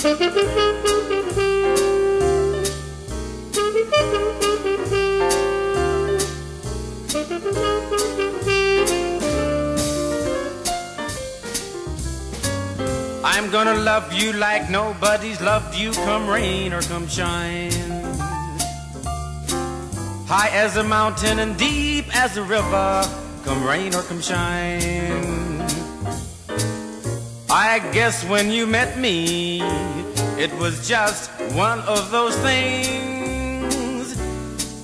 I'm gonna love you like nobody's loved you, come rain or come shine. High as a mountain and deep as a river, come rain or come shine. I guess when you met me, it was just one of those things.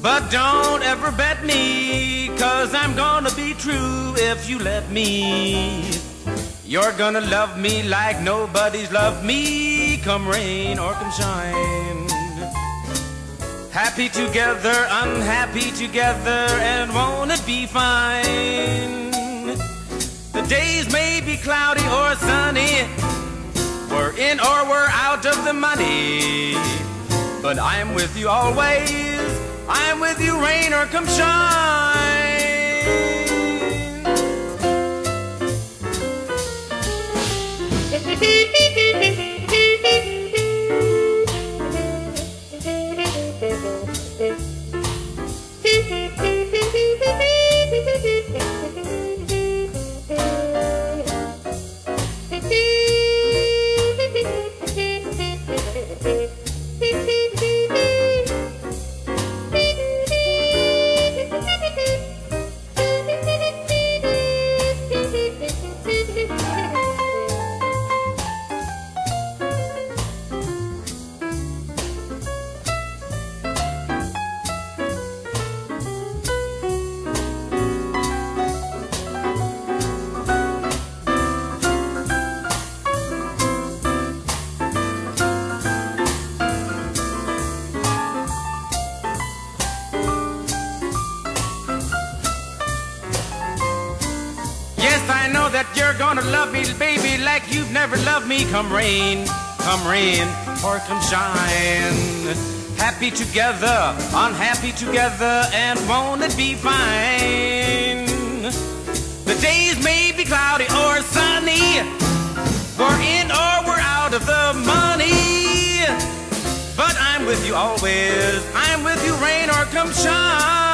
But don't ever bet me, 'cause I'm gonna be true if you let me. You're gonna love me like nobody's loved me, come rain or come shine. Happy together, unhappy together, and won't it be fine? The days may be cloudy or sunny, we're in or we're out of the money, but I'm with you always, I'm with you rain or come shine. I know that you're gonna love me, baby, like you've never loved me. Come rain or come shine. Happy together, unhappy together, and won't it be fine? The days may be cloudy or sunny, we're in or we're out of the money, but I'm with you always, I'm with you rain or come shine.